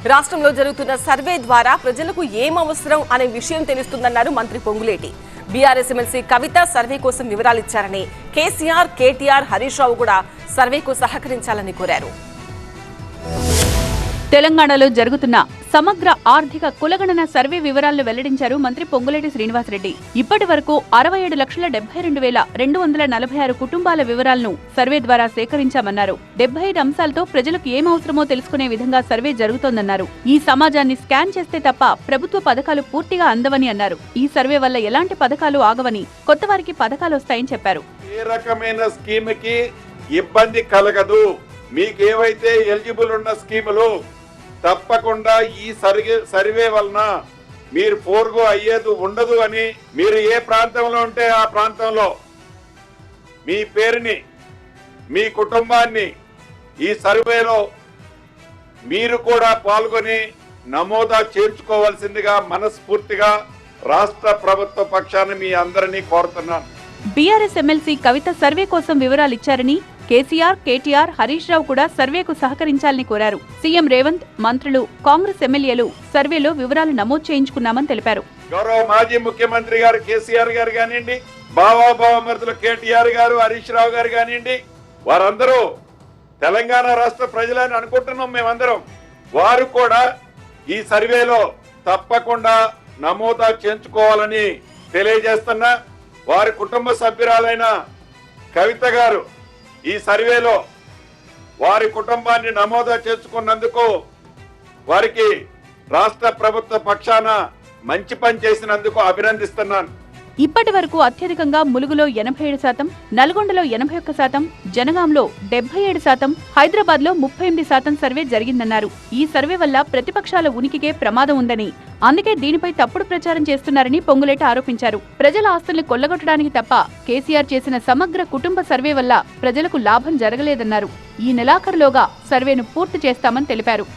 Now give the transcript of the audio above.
రాష్ట్రంలో జరుగుతున్న సర్వే ద్వారా ప్రజలకు ఏం అవసరం అనే విషయం తెలుస్తుందన్నారు మంత్రి పొంగులేటి. బీఆర్ఎస్ ఎమ్మెల్సీ కవిత సర్వే కోసం వివరాలు ఇచ్చారని, కేసీఆర్, కేటీఆర్, హరీష్ రావు కూడా సర్వేకు సహకరించాలని కోరారు. తెలంగాణలో జరుగుతున్న సమగ్ర ఆర్థిక కులగణన సర్వే వివరాలను వెల్లడించారు మంత్రి పొంగులేటి శ్రీనివాసరెడ్డి. ఇప్పటి వరకు 67,72,246 కుటుంబాల వివరాలను సర్వే ద్వారా సేకరించామన్నారు. 75 అంశాలతో ప్రజలకు ఏం అవసరమో తెలుసుకునే విధంగా సర్వే జరుగుతోందన్నారు. ఈ సమాజాన్ని స్కాన్ చేస్తే తప్ప ప్రభుత్వ పథకాలు పూర్తిగా అందవని అన్నారు. ఈ సర్వే వల్ల ఎలాంటి పథకాలు ఆగవని, కొత్త వారికి పథకాలు వస్తాయని చెప్పారు. ఏ రకమైన స్కీమ్కి ఇబ్బంది కలగదు. మీకేవైతే ఎలిజిబుల్ ఉన్న స్కీములు తప్పకుండా ఈ సర్వే వలన మీరు ఫోర్గో అయ్యేది ఉండదు అని, మీరు ఏ ప్రాంతంలో ఉంటే ఆ ప్రాంతంలో మీ పేరుని, మీ కుటుంబాన్ని ఈ సర్వేలో మీరు కూడా పాల్గొని నమోదా చేర్చుకోవాల్సిందిగా మనస్ఫూర్తిగా రాష్ట్ర ప్రభుత్వ పక్షాన మీ అందరినీ కోరుతున్నాను. బీఆర్ఎస్ ఎమ్మెల్సీ కవిత సర్వే కోసం వివరాలు ఇచ్చారని, కేసీఆర్, కేటీఆర్, హరీష్ రావు కూడా సర్వేకు సహకరించాలని కోరారు. సీఎం రేవంత్, మంత్రులు, కాంగ్రెస్ ఎమ్మెల్యేలు సర్వేలో వివరాలు నమోదు చేయించుకున్నామని తెలిపారు. గౌరవ మాజీ ముఖ్యమంత్రి గారు కేసీఆర్ గారు కానివ్వండి, బావామరుదులు కేటీఆర్ గారు, హరీష్ రావు గారు కానివ్వండి, వారందరూ తెలంగాణ రాష్ట్ర ప్రజలని అనుకుంటున్నాం మేమందరం. వారు కూడా ఈ సర్వేలో తప్పకుండా నమోదా చేయించుకోవాలని తెలియజేస్తున్నా. వారి కుటుంబ సభ్యురాలైన కవిత గారు ఈ సర్వేలో వారి కుటుంబాన్ని నమోదు చేసుకున్నందుకు వారికి రాష్ట్ర ప్రభుత్వ పక్షాన మంచి పని చేసినందుకు అభినందిస్తున్నాను. ఇప్పటి వరకు అత్యధికంగా ములుగులో 87%, నల్గొండలో 81%, జనగాంలో 77%, హైదరాబాద్ లో 38% సర్వే జరిగిందన్నారు. ఈ సర్వే వల్ల ప్రతిపక్షాల ఉనికికే ప్రమాదం ఉందని, అందుకే దీనిపై తప్పుడు ప్రచారం చేస్తున్నారని పొంగులేటి ఆరోపించారు. ప్రజల ఆస్తుల్ని కొల్లగొట్టడానికి తప్ప కేసీఆర్ చేసిన సమగ్ర కుటుంబ సర్వే వల్ల ప్రజలకు లాభం జరగలేదన్నారు. ఈ నెలాఖరులోగా సర్వేను పూర్తి చేస్తామని తెలిపారు.